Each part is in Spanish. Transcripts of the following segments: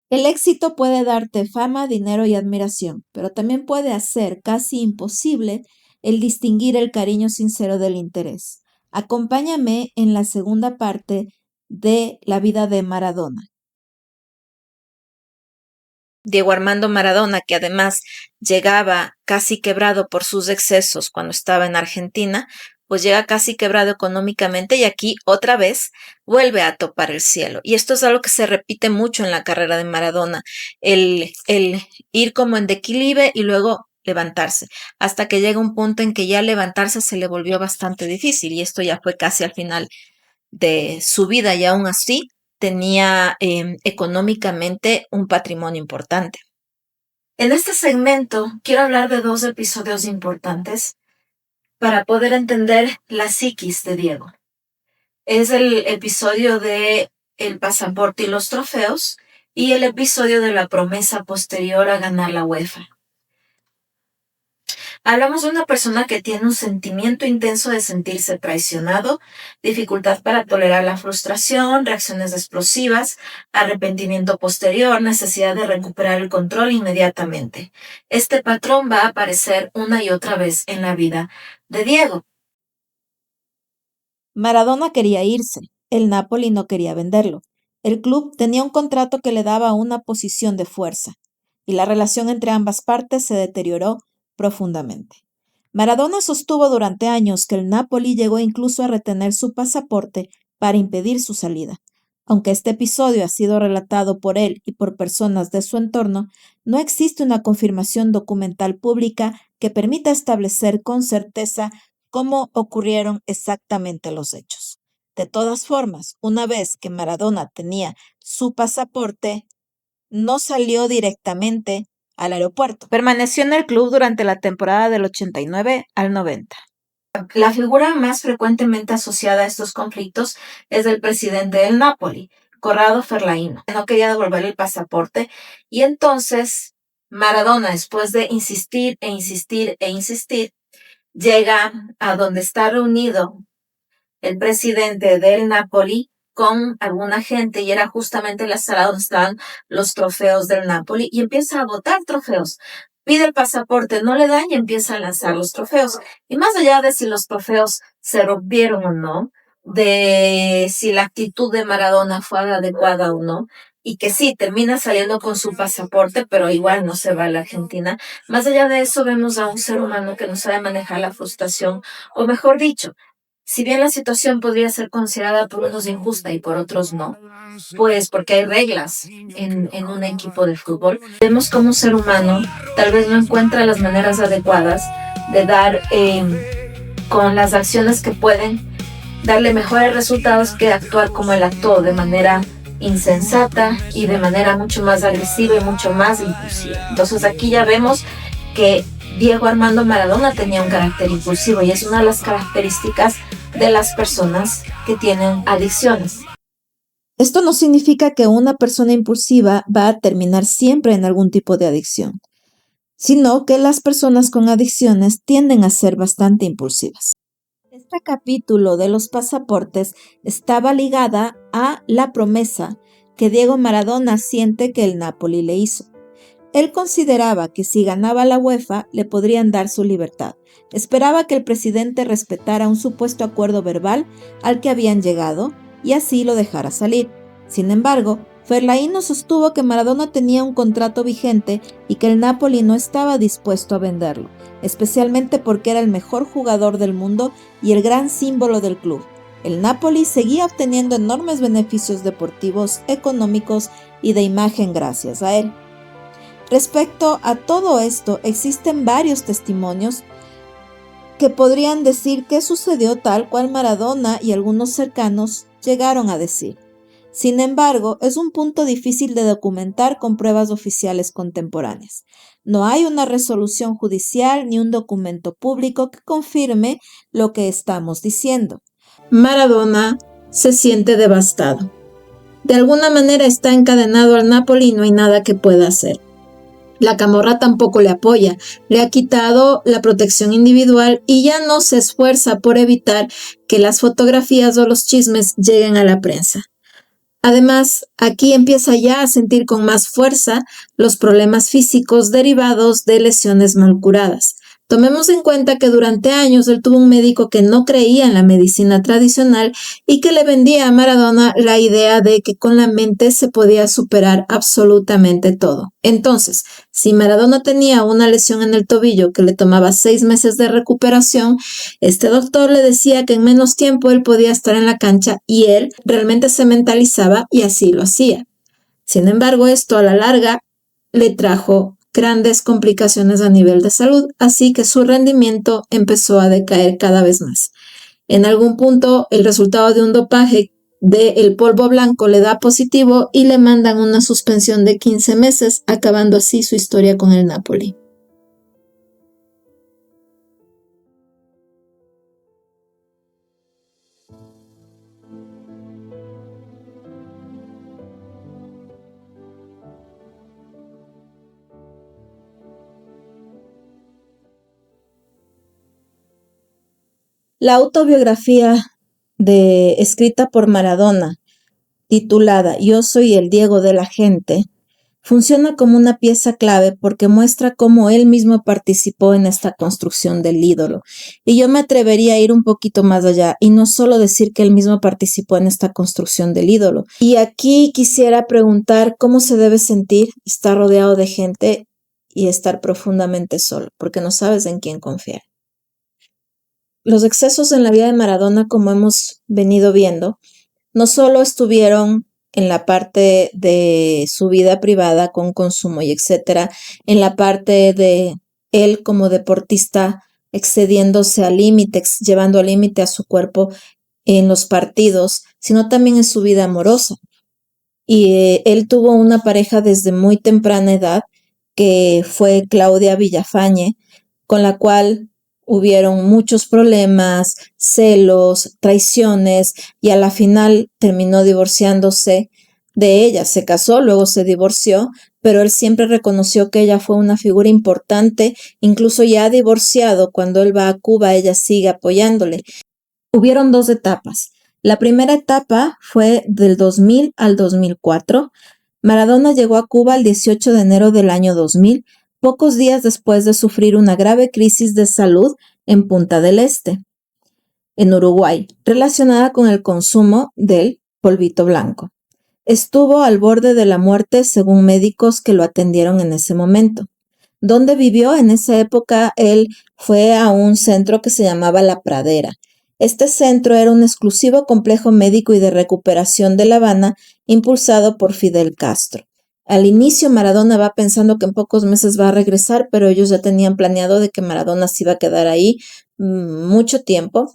El éxito puede darte fama, dinero y admiración, pero también puede hacer casi imposible el distinguir el cariño sincero del interés. Acompáñame en la segunda parte de la vida de Maradona. Diego Armando Maradona, que además llegaba casi quebrado por sus excesos cuando estaba en Argentina, pues llega casi quebrado económicamente y aquí otra vez vuelve a topar el cielo. Y esto es algo que se repite mucho en la carrera de Maradona, el ir como en declive y luego levantarse, hasta que llega un punto en que ya levantarse se le volvió bastante difícil y esto ya fue casi al final de su vida y aún así tenía económicamente un patrimonio importante. En este segmento quiero hablar de dos episodios importantes para poder entender la psiquis de Diego. Es el episodio de el pasaporte y los trofeos y el episodio de la promesa posterior a ganar la UEFA. Hablamos de una persona que tiene un sentimiento intenso de sentirse traicionado, dificultad para tolerar la frustración, reacciones explosivas, arrepentimiento posterior, necesidad de recuperar el control inmediatamente. Este patrón va a aparecer una y otra vez en la vida de Diego. Maradona quería irse, el Napoli no quería venderlo. El club tenía un contrato que le daba una posición de fuerza, y la relación entre ambas partes se deterioró profundamente. Maradona sostuvo durante años que el Napoli llegó incluso a retener su pasaporte para impedir su salida. Aunque este episodio ha sido relatado por él y por personas de su entorno, no existe una confirmación documental pública que permita establecer con certeza cómo ocurrieron exactamente los hechos. De todas formas, una vez que Maradona tenía su pasaporte, no salió directamente al aeropuerto. Permaneció en el club durante la temporada del 89 al 90. La figura más frecuentemente asociada a estos conflictos es el presidente del Napoli, Corrado Ferlaino. No quería devolver el pasaporte y entonces Maradona, después de insistir e insistir e insistir, llega a donde está reunido el presidente del Napoli con alguna gente y era justamente la sala donde estaban los trofeos del Napoli y empieza a botar trofeos. Pide el pasaporte, no le dan y empieza a lanzar los trofeos. Y más allá de si los trofeos se rompieron o no, de si la actitud de Maradona fue adecuada o no, y que sí, termina saliendo con su pasaporte, pero igual no se va a la Argentina. Más allá de eso, vemos a un ser humano que no sabe manejar la frustración, o mejor dicho, si bien la situación podría ser considerada por unos injusta y por otros no, pues porque hay reglas en un equipo de fútbol, vemos como un ser humano tal vez no encuentra las maneras adecuadas de dar con las acciones que pueden darle mejores resultados que actuar como él actuó, de manera insensata y de manera mucho más agresiva y mucho más impulsiva. Entonces aquí ya vemos que Diego Armando Maradona tenía un carácter impulsivo y es una de las características de las personas que tienen adicciones. Esto no significa que una persona impulsiva va a terminar siempre en algún tipo de adicción, sino que las personas con adicciones tienden a ser bastante impulsivas. Este capítulo de los pasaportes estaba ligada a la promesa que Diego Maradona siente que el Napoli le hizo. Él consideraba que si ganaba la UEFA le podrían dar su libertad. Esperaba que el presidente respetara un supuesto acuerdo verbal al que habían llegado y así lo dejara salir. Sin embargo, Ferlaino sostuvo que Maradona tenía un contrato vigente y que el Napoli no estaba dispuesto a venderlo, especialmente porque era el mejor jugador del mundo y el gran símbolo del club. El Napoli seguía obteniendo enormes beneficios deportivos, económicos y de imagen gracias a él. Respecto a todo esto, existen varios testimonios que podrían decir que sucedió tal cual Maradona y algunos cercanos llegaron a decir. Sin embargo, es un punto difícil de documentar con pruebas oficiales contemporáneas. No hay una resolución judicial ni un documento público que confirme lo que estamos diciendo. Maradona se siente devastado. De alguna manera está encadenado al Napoli y no hay nada que pueda hacer. La camorra tampoco le apoya, le ha quitado la protección individual y ya no se esfuerza por evitar que las fotografías o los chismes lleguen a la prensa. Además, aquí empieza ya a sentir con más fuerza los problemas físicos derivados de lesiones mal curadas. Tomemos en cuenta que durante años él tuvo un médico que no creía en la medicina tradicional y que le vendía a Maradona la idea de que con la mente se podía superar absolutamente todo. Entonces, si Maradona tenía una lesión en el tobillo que le tomaba 6 meses de recuperación, este doctor le decía que en menos tiempo él podía estar en la cancha y él realmente se mentalizaba y así lo hacía. Sin embargo, esto a la larga le trajo grandes complicaciones a nivel de salud, así que su rendimiento empezó a decaer cada vez más. En algún punto, el resultado de un dopaje del polvo blanco le da positivo y le mandan una suspensión de 15 meses, acabando así su historia con el Napoli. La autobiografía escrita por Maradona, titulada Yo soy el Diego de la gente, funciona como una pieza clave porque muestra cómo él mismo participó en esta construcción del ídolo. Y yo me atrevería a ir un poquito más allá y no solo decir que él mismo participó en esta construcción del ídolo. Y aquí quisiera preguntar cómo se debe sentir estar rodeado de gente y estar profundamente solo, porque no sabes en quién confiar. Los excesos en la vida de Maradona, como hemos venido viendo, no solo estuvieron en la parte de su vida privada con consumo y etcétera, en la parte de él como deportista excediéndose al límite, llevando al límite a su cuerpo en los partidos, sino también en su vida amorosa. Y él tuvo una pareja desde muy temprana edad, que fue Claudia Villafañe, con la cual hubieron muchos problemas, celos, traiciones, y a la final terminó divorciándose de ella. Se casó, luego se divorció, pero él siempre reconoció que ella fue una figura importante, incluso ya divorciado, cuando él va a Cuba, ella sigue apoyándole. Hubieron dos etapas. La primera etapa fue del 2000 al 2004. Maradona llegó a Cuba el 18 de enero del año 2000, pocos días después de sufrir una grave crisis de salud en Punta del Este, en Uruguay, relacionada con el consumo del polvito blanco. Estuvo al borde de la muerte según médicos que lo atendieron en ese momento. ¿Dónde vivió en esa época? Él fue a un centro que se llamaba La Pradera. Este centro era un exclusivo complejo médico y de recuperación de La Habana, impulsado por Fidel Castro. Al inicio Maradona va pensando que en pocos meses va a regresar, pero ellos ya tenían planeado de que Maradona se iba a quedar ahí mucho tiempo,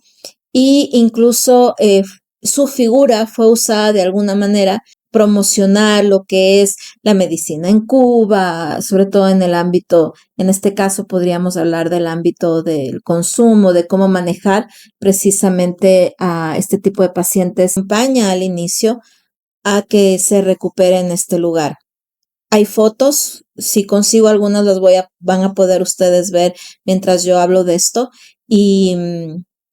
y incluso su figura fue usada de alguna manera promocionar lo que es la medicina en Cuba, sobre todo en el ámbito, en este caso podríamos hablar del ámbito del consumo, de cómo manejar precisamente a este tipo de pacientes. Campaña al inicio a que se recupere en este lugar. Hay fotos, si consigo algunas las van a poder ustedes ver mientras yo hablo de esto, y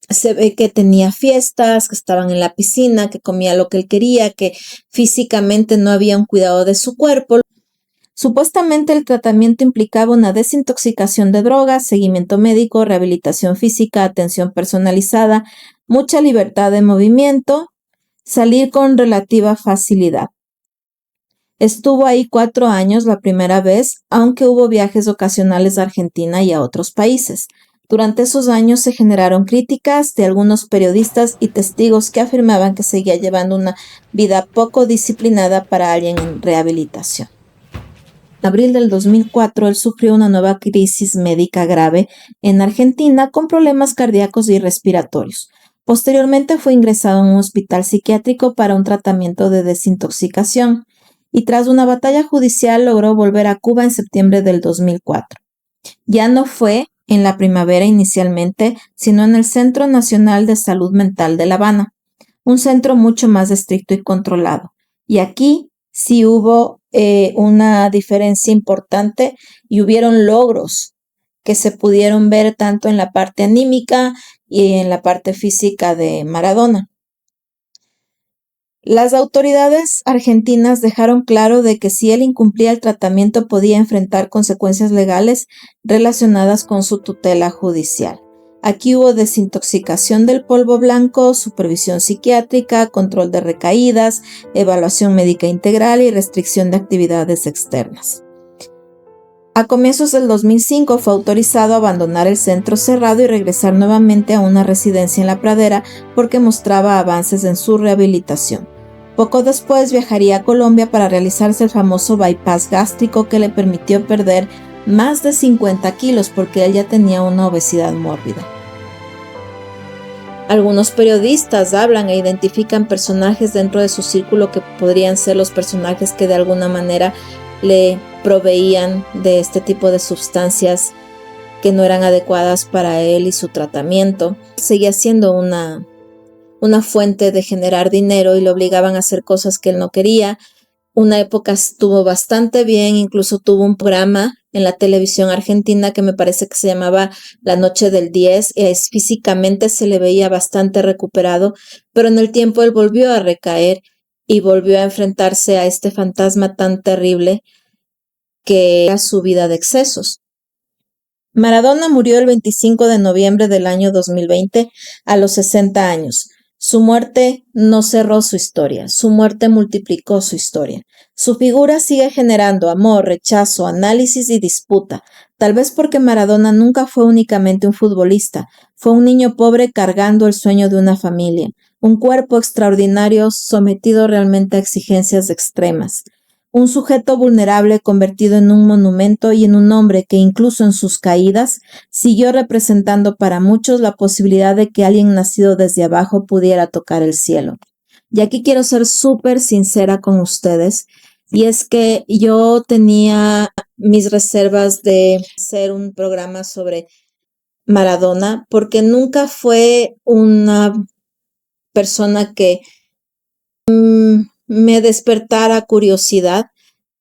se ve que tenía fiestas, que estaban en la piscina, que comía lo que él quería, que físicamente no había un cuidado de su cuerpo. Supuestamente el tratamiento implicaba una desintoxicación de drogas, seguimiento médico, rehabilitación física, atención personalizada, mucha libertad de movimiento, salir con relativa facilidad. Estuvo ahí 4 años la primera vez, aunque hubo viajes ocasionales a Argentina y a otros países. Durante esos años se generaron críticas de algunos periodistas y testigos que afirmaban que seguía llevando una vida poco disciplinada para alguien en rehabilitación. En abril del 2004, él sufrió una nueva crisis médica grave en Argentina con problemas cardíacos y respiratorios. Posteriormente fue ingresado en un hospital psiquiátrico para un tratamiento de desintoxicación, y tras una batalla judicial logró volver a Cuba en septiembre del 2004. Ya no fue en la primavera inicialmente, sino en el Centro Nacional de Salud Mental de La Habana, un centro mucho más estricto y controlado. Y aquí sí hubo una diferencia importante y hubieron logros que se pudieron ver tanto en la parte anímica y en la parte física de Maradona. Las autoridades argentinas dejaron claro de que si él incumplía el tratamiento podía enfrentar consecuencias legales relacionadas con su tutela judicial. Aquí hubo desintoxicación del polvo blanco, supervisión psiquiátrica, control de recaídas, evaluación médica integral y restricción de actividades externas. A comienzos del 2005 fue autorizado a abandonar el centro cerrado y regresar nuevamente a una residencia en La Pradera porque mostraba avances en su rehabilitación. Poco después viajaría a Colombia para realizarse el famoso bypass gástrico que le permitió perder más de 50 kilos porque él ya tenía una obesidad mórbida. Algunos periodistas hablan e identifican personajes dentro de su círculo que podrían ser los personajes que de alguna manera le proveían de este tipo de sustancias que no eran adecuadas para él y su tratamiento. Seguía siendo una fuente de generar dinero y lo obligaban a hacer cosas que él no quería. Una época estuvo bastante bien, incluso tuvo un programa en la televisión argentina que me parece que se llamaba La Noche del 10. Físicamente se le veía bastante recuperado, pero en el tiempo él volvió a recaer y volvió a enfrentarse a este fantasma tan terrible que era su vida de excesos. Maradona murió el 25 de noviembre del año 2020 a los 60 años. Su muerte no cerró su historia, su muerte multiplicó su historia. Su figura sigue generando amor, rechazo, análisis y disputa, tal vez porque Maradona nunca fue únicamente un futbolista, fue un niño pobre cargando el sueño de una familia, un cuerpo extraordinario sometido realmente a exigencias extremas. Un sujeto vulnerable convertido en un monumento y en un hombre que incluso en sus caídas siguió representando para muchos la posibilidad de que alguien nacido desde abajo pudiera tocar el cielo. Y aquí quiero ser súper sincera con ustedes, y es que yo tenía mis reservas de hacer un programa sobre Maradona porque nunca fue una persona que me despertara curiosidad.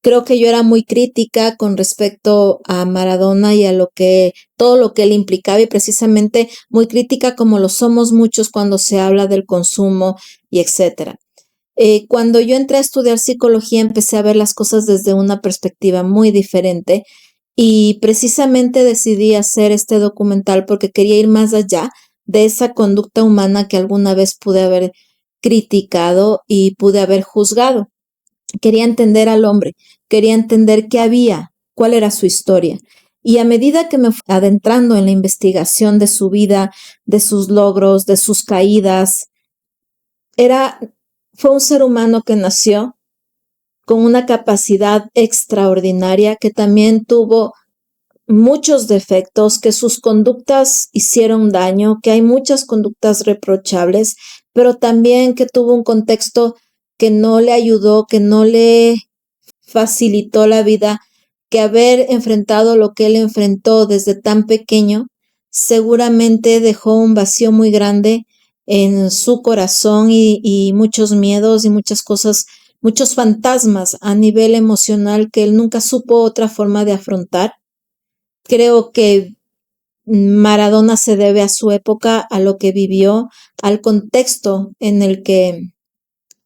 Creo que yo era muy crítica con respecto a Maradona y a todo lo que él implicaba, y precisamente muy crítica como lo somos muchos cuando se habla del consumo y etcétera. Cuando yo entré a estudiar psicología empecé a ver las cosas desde una perspectiva muy diferente y precisamente decidí hacer este documental porque quería ir más allá de esa conducta humana que alguna vez pude haber criticado y pude haber juzgado. Quería entender al hombre, quería entender qué había, cuál era su historia. Y a medida que me fui adentrando en la investigación de su vida, de sus logros, de sus caídas, fue un ser humano que nació con una capacidad extraordinaria, que también tuvo muchos defectos, que sus conductas hicieron daño, que hay muchas conductas reprochables, pero también que tuvo un contexto que no le ayudó, que no le facilitó la vida, que haber enfrentado lo que él enfrentó desde tan pequeño seguramente dejó un vacío muy grande en su corazón y muchos miedos y muchas cosas, muchos fantasmas a nivel emocional que él nunca supo otra forma de afrontar. Creo que Maradona se debe a su época, a lo que vivió, al contexto en el que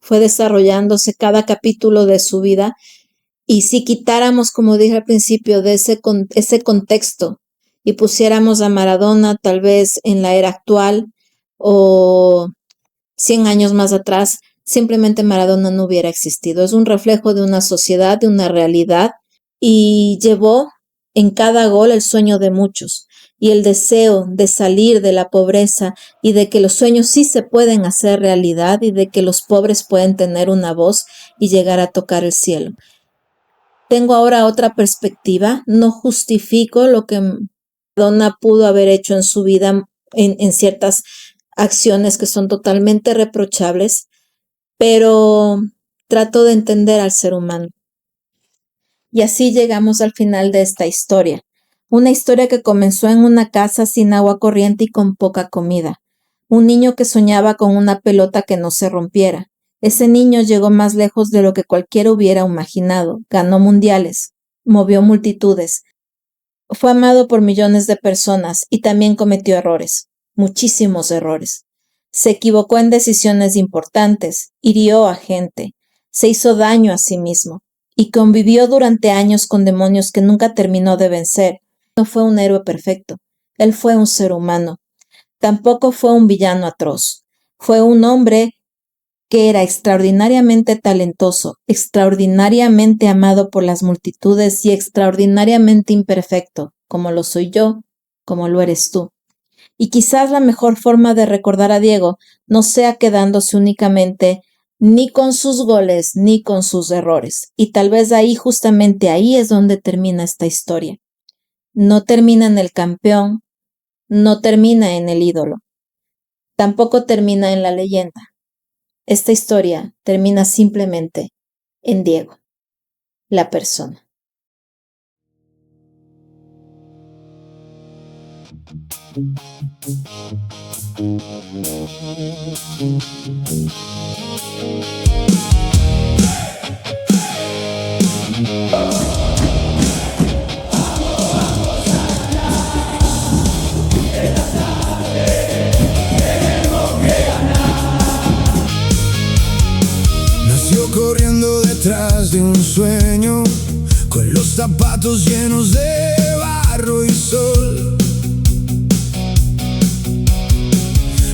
fue desarrollándose cada capítulo de su vida. Y si quitáramos, como dije al principio, de ese contexto y pusiéramos a Maradona tal vez en la era actual o 100 años más atrás, simplemente Maradona no hubiera existido. Es un reflejo de una sociedad, de una realidad, y llevó en cada gol el sueño de muchos y el deseo de salir de la pobreza y de que los sueños sí se pueden hacer realidad y de que los pobres pueden tener una voz y llegar a tocar el cielo. Tengo ahora otra perspectiva, no justifico lo que Maradona pudo haber hecho en su vida en ciertas acciones que son totalmente reprochables, pero trato de entender al ser humano. Y así llegamos al final de esta historia. Una historia que comenzó en una casa sin agua corriente y con poca comida. Un niño que soñaba con una pelota que no se rompiera. Ese niño llegó más lejos de lo que cualquiera hubiera imaginado. Ganó mundiales, movió multitudes. Fue amado por millones de personas y también cometió errores, muchísimos errores. Se equivocó en decisiones importantes, hirió a gente, se hizo daño a sí mismo y convivió durante años con demonios que nunca terminó de vencer. No fue un héroe perfecto, él fue un ser humano. Tampoco fue un villano atroz. Fue un hombre que era extraordinariamente talentoso, extraordinariamente amado por las multitudes y extraordinariamente imperfecto, como lo soy yo, como lo eres tú. Y quizás la mejor forma de recordar a Diego no sea quedándose únicamente ni con sus goles ni con sus errores. Y tal vez ahí, justamente ahí es donde termina esta historia. No termina en el campeón, no termina en el ídolo, tampoco termina en la leyenda. Esta historia termina simplemente en Diego, la persona. Nació corriendo detrás de un sueño, con los zapatos llenos de barro y sol.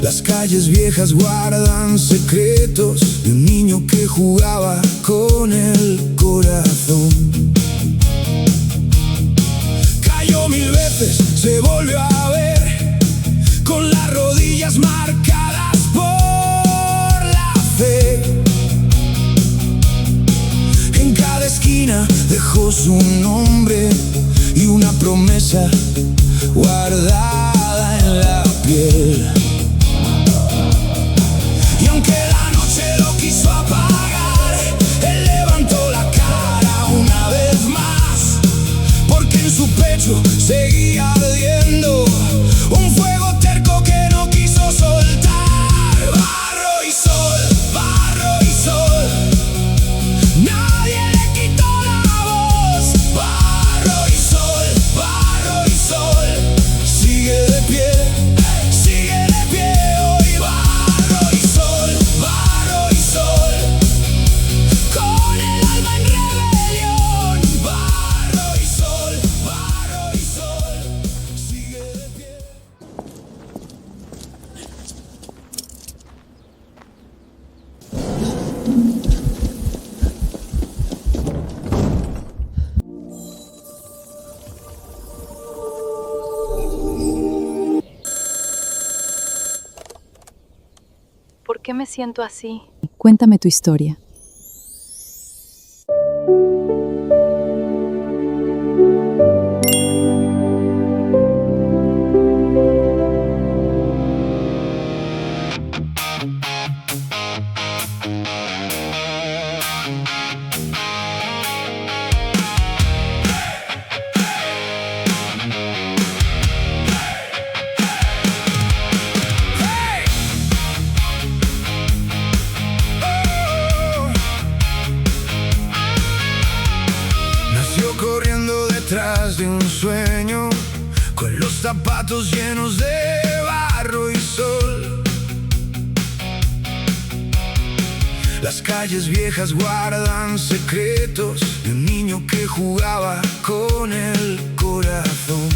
Las calles viejas guardan secretos de un niño que jugaba con el corazón. Cayó 1000 veces, se volvió a ver, con las rodillas marcadas por la fe. En cada esquina dejó su nombre y una promesa guardada en la piel. Y aunque la noche lo quiso apagar, él levantó la cara una vez más, porque en su pecho seguía ardiendo un fuego terco que no quiso soltar. Barro y sol, barro y sol, nadie le quitó la voz. Barro y sol, sigue de pie, sigue de pie hoy. Barro y sol, con el alma en rebelión. Barro y sol, sigue de pie. ¿Por qué me siento así? Cuéntame tu historia. Nació corriendo detrás de un sueño, con los zapatos llenos de barro y sol. Las calles viejas guardan secretos de un niño que jugaba con el corazón.